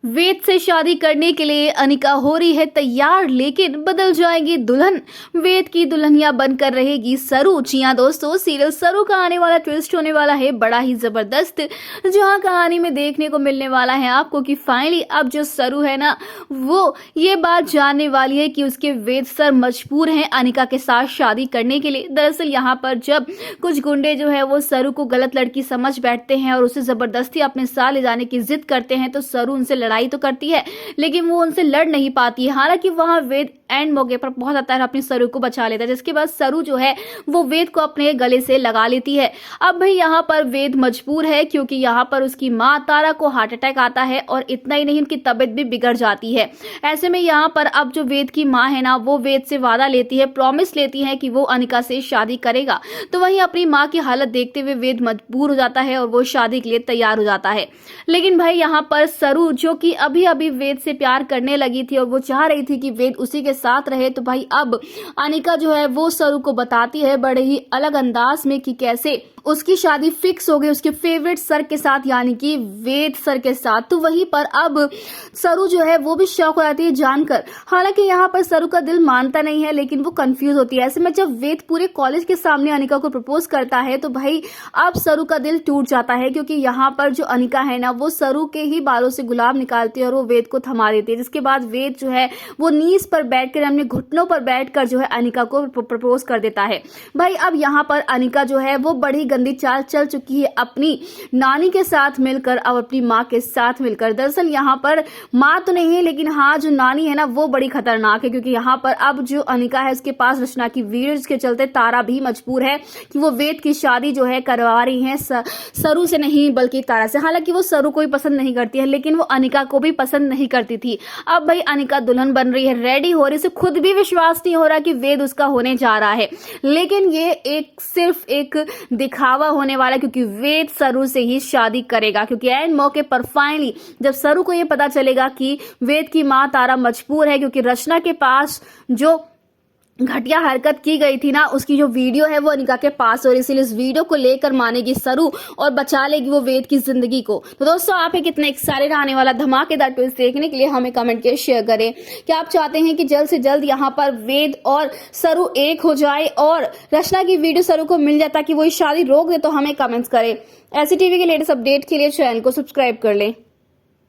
वेद से शादी करने के लिए अनिका हो रही है तैयार, लेकिन बदल जाएगी दुल्हन। वेद की दुल्हनिया बनकर रहेगी सरू। जी हां दोस्तों, सीरियल सरू का आने वाला ट्विस्ट होने वाला है बड़ा ही जबरदस्त, जहां कहानी में देखने को मिलने वाला है आपको कि फाइनली अब जो सरू है ना, वो ये बात जानने वाली है कि उसके वेद सर मजबूर हैं अनिका के साथ शादी करने के लिए। दरअसल यहाँ पर जब कुछ गुंडे जो है वो सरू को गलत लड़की समझ बैठते हैं और उसे जबरदस्ती अपने साथ ले जाने की जिद करते हैं, तो सरू उनसे लड़ाई तो करती है लेकिन वो उनसे लड़ नहीं पाती है। हालांकि वहां वेद एंड मौके पर पहुंच आता है, अपनी सरू को बचा लेता है, जिसके बाद सरू जो है वो वेद को अपने गले से लगा लेती है। अब भाई यहाँ पर वेद मजबूर है क्योंकि यहाँ पर उसकी माँ तारा को हार्ट अटैक आता है और इतना ही नहीं उनकी तबीयत भी बिगड़ जाती है। ऐसे में यहाँ पर अब जो वेद की माँ है ना, वो वेद से वादा लेती है, प्रॉमिस लेती है कि वो अनिका से शादी करेगा। तो वहीं अपनी माँ की हालत देखते हुए वेद मजबूर हो जाता है और वो शादी के लिए तैयार हो जाता है। लेकिन भाई यहाँ पर सरू जो कि अभी अभी वेद से प्यार करने लगी थी और वो चाह रही थी कि वेद उसी के साथ रहे, तो भाई अब अनिका जो है वो सरू को बताती है बड़े ही अलग अंदाज में कि कैसे उसकी शादी फिक्स हो गई उसके फेवरेट सर के साथ, यानी कि वेद सर के साथ। तो वहीं पर अब सरू जो है वो भी शॉक हो जाती है जानकर। हालांकि यहाँ पर सरू का दिल मानता नहीं है, लेकिन वो कंफ्यूज होती है। ऐसे में जब वेद पूरे कॉलेज के सामने अनिका को प्रपोज करता है, तो भाई अब सरू का दिल टूट जाता है क्योंकि यहाँ पर जो अनिका है ना, वो सरू के ही बालों से गुलाब निकालती है और वो वेद को थमा देती है। जिसके बाद वेद जो है वो नीज पर बैठकर, अपने घुटनों पर बैठकर जो है अनिका को प्रपोज कर देता है। भाई अब यहाँ पर अनिका जो है वो बड़ी गंदी चाल चल चुकी है अपनी नानी के साथ मिलकर, अब अपनी माँ के साथ मिलकर। दरअसल यहाँ पर माँ तो नहीं है, लेकिन हाँ जो नानी है ना वो बड़ी खतरनाक है, क्योंकि यहाँ पर अब जो अनिका है उसके पास रचना की वीडियोज के चलते तारा भी मजबूर है कि वो वेद की शादी जो है करवा रही है सरू से नहीं बल्कि तारा से। हालांकि वो सरू को भी पसंद नहीं करती है, लेकिन वो अनिका को भी पसंद नहीं करती थी। अब भाई अनिका दुल्हन बन रही है, रेडी हो रही, से खुद भी विश्वास नहीं हो रहा कि वेद उसका होने जा रहा है। लेकिन ये सिर्फ एक दिखावा होने वाला है, क्योंकि वेद सरू से ही शादी करेगा। क्योंकि एंड मौके पर फाइनली जब सरू को ये पता चलेगा कि वेद की मां तारा मजबूर है, क्योंकि रचना के पास जो घटिया हरकत की गई थी ना, उसकी जो वीडियो है वो अनिका के पास, और इसीलिए इस वीडियो को लेकर मानेगी सरू और बचा लेगी वो वेद की जिंदगी को। तो दोस्तों, आप कितने एक्साइटेड आने वाला धमाकेदार ट्विस्ट देखने के लिए हमें कमेंट के शेयर करें। क्या आप चाहते हैं कि जल्द से जल्द यहाँ पर वेद और सरू एक हो जाए और रचना की वीडियो सरू को मिल जाए ताकि वो शादी रोक दे? तो हमें कमेंट्स करें। ऐसी टीवी के लेटेस्ट अपडेट के लिए चैनल को सब्सक्राइब कर लें।